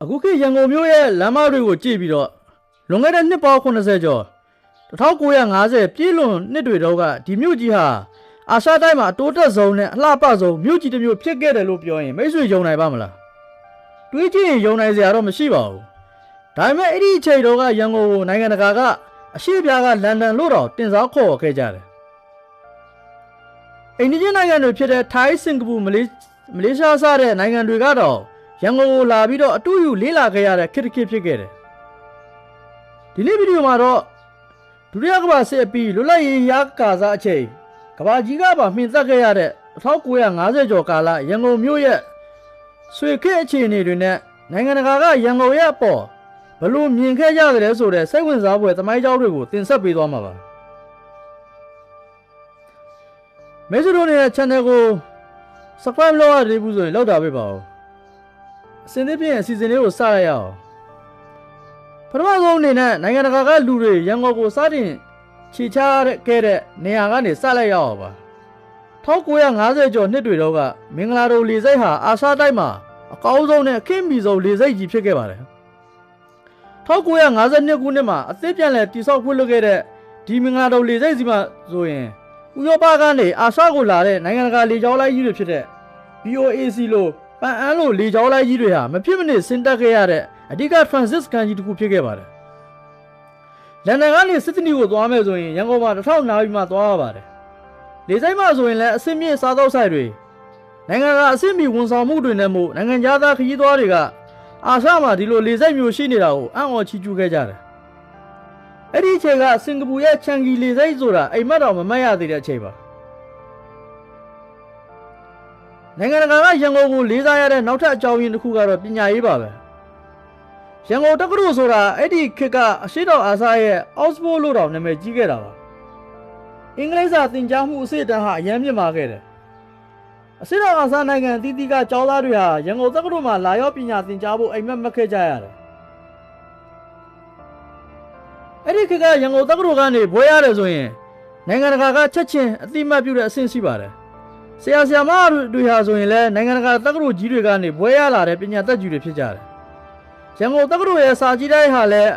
အခုခေတ်ရန်ကုန်မြို့ရဲ့လမ်းမတွေကိုကြည့်ပြီးတော့လွန်ခဲ့တဲ့နှစ်ပေါင်း80ကျော်1950ပြည့်လွန်နှစ်တွေတော့ကဒီမြို့ကြီးဟာအာရှတိုင်းမှာအတိုးတက်ဆုံးနဲ့အလှပဆုံးမြို့ကြီးတစ်မြို့ဖြစ်ခဲ့တယ်လို့ပြောရင်မိတ်ဆွေယုံနိုင်ပါမလားတွေးကြည့်ရင်ယုံနိုင်စရာတော့မရှိပါဘူးဒါပေမဲ့အဲ့ဒီအချိန်တော့ကရန်ကုန်ကိုနိုင်ငံတကာကအရှေ့ပြားကလန်ဒန်လို့တော့တင်စားခေါ်ခဲ့ကြတယ်အိန္ဒိယနိုင်ငံတွေဖြစ်တဲ့ထိုင်းစင်ကာပူမလေးရှားစတဲ့နိုင်ငံတွေကတော့ရန်ကုန်ကိုလာပြီးတော့အတူယူလေးလာခဲ့ရတဲ့ခေတ်တစ်ခေတ်ဖြစ်ခဲ့တယ်ဒီနေ့ဗီဒီယိုမှာတော့ဒုတိယကမ္ဘာစစ်အပြီးလွတ်လပ်ရေးရကာစအချိန်ကမ္ဘာကြီးကပါမှင်သက်ခဲ့ရတဲ့1950ကျော်ကာလရန်ကုန်မြို့ရဲ့ဆွေခေတ်အခြေအနေတွေနဲ့နိုင်ငံတကာကရန်ကုန်ရဲ့အပေါ်ဘလို့မြင်ခဲ့ကြတယ်ဆိုတဲ့စိတ်ဝင်စားဖွယ်သမိုင်းကြောင်းတွေကိုတင်ဆက်ပေးသွားမှာပါမဲဆွေတို့ရဲ့ channel ကို subscribe လုပ်ရသေးဘူးဆိုရင်လောက်တာပဲပါဦးအစဉ်သဖြင့်အစီအစဉ်လေးကိုစရရအောင်ပထမဆုံးအနေနဲ့နိုင်ငံတကာကလူတွေရန်ကုန်ကိုစတင်ခြေချခဲ့တဲ့နေရာကနေစလိုက်ရအောင်ပါ1950ကျော်နှစ်တွေတော့ကမင်္ဂလာတို့လေဆိပ်ဟာအာရှတိုက်မှာအကောင်းဆုံးနဲ့အခင်မီဆုံးလေဆိပ်ကြီးဖြစ်ခဲ့ပါတယ်1952ခုနှစ်မှာအသစ်ပြန်လည်တည်ဆောက်ဖွင့်လှစ်ခဲ့တဲ့ဒီမင်္ဂလာတို့လေဆိပ်စီမှာဆိုရင်ဥရောပကနေအာရှကိုလာတဲ့နိုင်ငံတကာလေကြောင်းလိုင်းကြီးတွေဖြစ်တဲ့ BOAC လို့ပန်အန်းလို့လေကြောင်းလိုင်းကြီးတွေဟာမဖြစ်မနစ်ဆင်းတက်ခဲ့ရတဲ့အဓိက transit ကန်ကြီးတစ်ခုဖြစ်ခဲ့ပါတယ်လန်ဒန်ကနေစစ်တနီကိုသွားမယ်ဆိုရင်ရန်ကုန်မှာ1000နာရီမှသွားရပါတယ်လေဆိပ်မှာဆိုရင်လည်းအဆင့်မြင့်စားသောက်ဆိုင်တွေနိုင်ငံကအဆင့်မီဝန်ဆောင်မှုတွေနဲ့မို့နိုင်ငံသားခရီးသွားတွေကအာရှမှာဒီလိုလေဆိပ်မျိုးရှိနေတာကိုအံ့ဩချီးကျူးခဲ့ကြတယ်အဲ့ဒီအချိန်ကစင်ကာပူရဲ့ချန်ဂီလေဆိပ်ဆိုတာအိမ်မက်တော်မမတ်ရသေးတဲ့အချိန်ပါနိုင်ငံတကာကရန်ကုန်ကိုလေးစားရတဲ့နောက်ထပ်အကြောင်းရင်းတစ်ခုကတော့ပညာရေးပါပဲရန်ကုန်တက္ကသိုလ်ဆိုတာအဲ့ဒီခေတ်ကအရှေ့တောင်အာရှရဲ့ Oxford လို့တောင်နာမည်ကြီးခဲ့တာပါအင်္ဂလိပ်စာသင်ကြားမှုအဆင့်အတန်းဟာအများမြင့်မာခဲ့တယ်အရှေ့တောင်အာရှနိုင်ငံအသီးသီးကကျောင်းသားတွေဟာရန်ကုန်တက္ကသိုလ်မှာလာရောက်ပညာသင်ကြားဖို့အိမ်မက်မက်ခဲ့ကြရတယ်အဲ့ဒီခေတ်ကရန်ကုန်တက္ကသိုလ်ကနေဘွဲရတယ်ဆိုရင်နိုင်ငံတကာကချက်ချင်းအတိမတ်ပြုတဲ့အဆင့်ရှိပါတယ်ဆရာဆရာမတွေဟာဆိုရင်လည်းနိုင်ငံတကာတက္ကသိုလ်ကြီးတွေကနေဘွဲရလာတဲ့ပညာတတ်ကြီးတွေဖြစ်ကြတယ်ရန်ကုန်တက္ကသိုလ်ရဲ့စာကြည့်တိုက်ဟာလည်း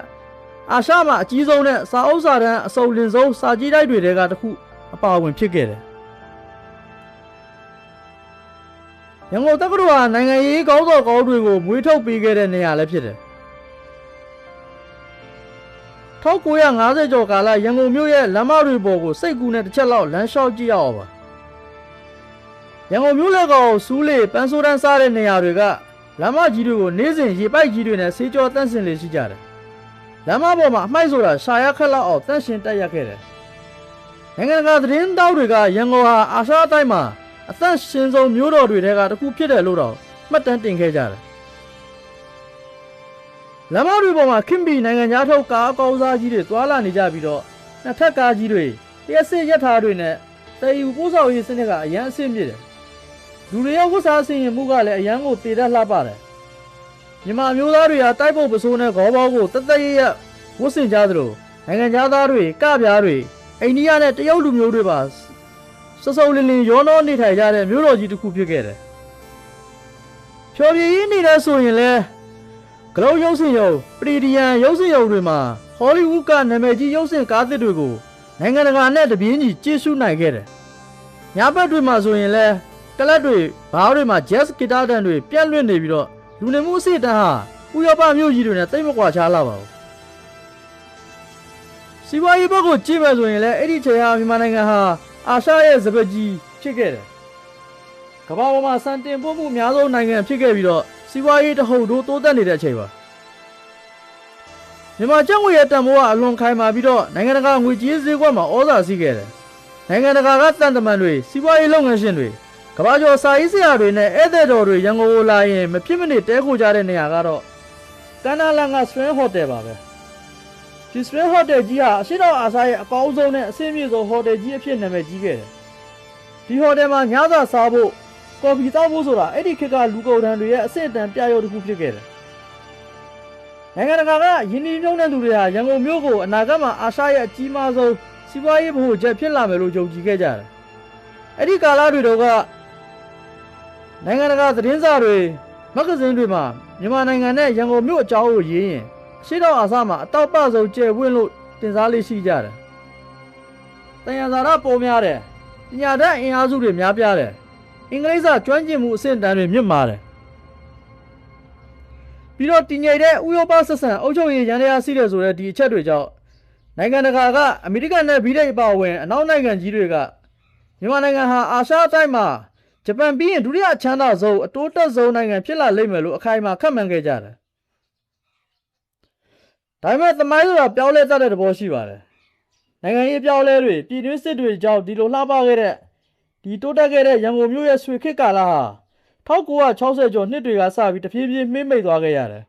အာရှမှာအကြီးဆုံးနဲ့စာအုပ်စာတမ်းအစုံလင်ဆုံးစာကြည့်တိုက်တွေကတစ်ခုအပါအဝင်ဖြစ်ခဲ့တယ်ရန်ကုန်တက္ကသိုလ်ဟာနိုင်ငံရေးကောင်းဆောင်ကောင်းတွေကိုမွေးထုတ်ပေးခဲ့တဲ့နေရာလည်းဖြစ်တယ်1950ကျော်ကာလရန်ကုန်မြို့ရဲ့လမ်းမတွေပေါ်ကိုစိတ်ကူးနဲ့တစ်ချက်လောက်လမ်းလျှောက်ကြည့်ရအောင်ပါရန်ကုန်မြို့လက်ကောင်စူးလေပန်းဆိုးတန်းစားတဲ့နေရာတွေကလမ်းမကြီးတွေကိုနေ့စဉ်ရေပိုက်ကြီးတွေနဲ့ဆေးကြောတန့်စင်လေရှိကြတယ်လမ်းမပေါ်မှာအမှိုက်ဆိုတာရှာရခက်လောက်အောင်တန့်ရှင်တက်ရခဲ့တယ်နိုင်ငံတကာသတင်းတောက်တွေကရန်ကုန်ဟာအာရှအတိုင်းမှာအသက်ရှင်ဆုံးမြို့တော်တွေထဲကတစ်ခုဖြစ်တယ်လို့တော့မှတ်တမ်းတင်ခဲ့ကြတယ်လမ်းမတွေပေါ်မှာခင်ဘီနိုင်ငံသားထုတ်ကားအကောင်းစားကြီးတွေသွာလာနေကြပြီးတော့နှစ်ထပ်ကားကြီးတွေတရက်စစ်ရက်ထားတွေနဲ့တည်ယူပို့ဆောင်ရေးစနစ်ကအရန်အဆင့်မြင့်တယ်လူတွေရဲ့ဝတ်စားဆင်ရင်မှုကလည်းအရန်ကိုတည်တတ်လှပတယ်မြန်မာမျိုးသားတွေဟာတိုက်ပုတ်ပစိုးနဲ့ခေါ်ပေါင်းကိုတသက်ရရဝတ်ဆင်ကြသလိုနိုင်ငံသားတွေကပြားတွေအိန္ဒိယနဲ့တရုတ်လူမျိုးတွေပါစစုံလင်လင်ရောနှောနေထိုင်ကြတဲ့မြို့တော်ကြီးတစ်ခုဖြစ်ခဲ့တယ်ဖြော်ပြရေးနေတဲ့ဆိုရင်လည်းဂလုတ်ရုပ်ရှင်ရုံပရီဒီယန်ရုပ်ရှင်ရုံတွေမှာဟောလိဝုဒ်ကနာမည်ကြီးရုပ်ရှင်ကားသစ်တွေကိုနိုင်ငံတကာနဲ့တပြင်းညီကြည့်ရှုနိုင်ခဲ့တယ်ညဘက်တွေမှာဆိုရင်လည်းကလပ်တွေဘားတွေမှာ jazz ဂီတတန်တွေပြန့်လွင့်နေပြီးတော့လူနေမှုအဆင့်တန်းဟာဥရောပမြို့ကြီးတွေနဲ့တိတ်မကွာခြားလာပါဘူးစီးပွားရေးဘက်ကိုကြည့်မယ်ဆိုရင်လည်းအဲ့ဒီချိန်ဟာမြန်မာနိုင်ငံဟာအာရှရဲ့စပက်ကြီးဖြစ်ခဲ့တယ်ကမ္ဘာပေါ်မှာစံတင်ပို့မှုအများဆုံးနိုင်ငံဖြစ်ခဲ့ပြီးတော့စီးပွားရေးတဟုတ်တို့တိုးတက်နေတဲ့အချိန်ပါမြန်မာကျပ်ငွေရဲ့တန်ဖိုးကအလွန်ခိုင်မာပြီးတော့နိုင်ငံတကာငွေကြေးဈေးကွက်မှာဩဇာရှိခဲ့တယ်နိုင်ငံတကာကတန်တမန်တွေစီးပွားရေးလုပ်ငန်းရှင်တွေကမ္ဘာကျော်စာရေးဆရာတွေနဲ့ဧည့်သည်တော်တွေရန်ကုန်ကိုလာရင်မဖြစ်မနစ်တဲခိုကြတဲ့နေရာကတော့ကန္နာလန်ကစဝင်းဟိုတယ်ပါပဲဒီစဝင်းဟိုတယ်ကြီးဟာအရှိတောင်အာရှရဲ့အကောင်းဆုံးနဲ့အဆင့်မြင့်ဆုံးဟိုတယ်ကြီးအဖြစ်နာမည်ကြီးခဲ့တယ်ဒီဟိုတယ်မှာညစာစားဖို့ကော်ဖီတောက်ဖို့ဆိုတာအဲ့ဒီခေတ်ကလူကုန်တန်းတွေရဲ့အဆင့်အတန်းပြရုပ်တစ်ခုဖြစ်ခဲ့တယ်နိုင်ငံတကာကယင်းနှိမ့်မြုံတဲ့သူတွေဟာရန်ကုန်မြို့ကိုအနာဂတ်မှာအာရှရဲ့အကြီးမားဆုံးစီးပွားရေးဗဟိုချက်ဖြစ်လာမယ်လို့ယုံကြည်ခဲ့ကြတယ်အဲ့ဒီကာလတွေတော့ကနိုင်ငံတကာသတင်းစာတွေ မဂ္ဂဇင်းတွေမှာမြန်မာနိုင်ငံနဲ့ရန်ကုန်မြို့အကြောင်းကိုရေးရင်ရှေ့တော့အာဆမှာအတောက်ပဆုံးကျယ်ဝင့်လို့တင်စားလေးရှိကြတယ်။တန်ရဇာရပေါ်များတယ်။ပညာတတ်အင်အားစုတွေများပြားတယ်။အင်္ဂလိပ်စာကျွမ်းကျင်မှုအဆင့်အတန်းတွေမြင့်မားတယ်။ပြီးတော့တည်ငြိမ်တဲ့ဥရောပဆက်ဆံအုပ်ချုပ်ရေးရန်တရားရှိတယ်ဆိုတဲ့ဒီအချက်တွေကြောင့်နိုင်ငံတကာကအမေရိကန်နဲ့ဗြိတိန်အပါအဝင်အနောက်နိုင်ငံကြီးတွေကမြန်မာနိုင်ငံဟာအာရှတိုင်းမှာဂျပန်ပြီးရင်ဒုတိယအချမ်းသာဆုံးအတိုးတက်ဆုံးနိုင်ငံဖြစ်လာလိမ့်မယ်လို့အခိုင်အမာခန့်မှန်းခဲ့ကြတယ်။ဒါပေမဲ့သမိုင်းဆိုတာပြောင်းလဲတတ်တဲ့သဘောရှိပါတယ်။နိုင်ငံရေးပြောင်းလဲတွေပြည်တွင်းစစ်တွေကြောင့်ဒီလိုလှပခဲ့တဲ့ဒီတိုးတက်ခဲ့တဲ့ရန်ကုန်မြို့ရဲ့ဆွေခေတ်ကာလဟာ1960ကျော်နှစ်တွေကစပြီးတဖြည်းဖြည်းမှေးမှိတ်သွားခဲ့ရတယ်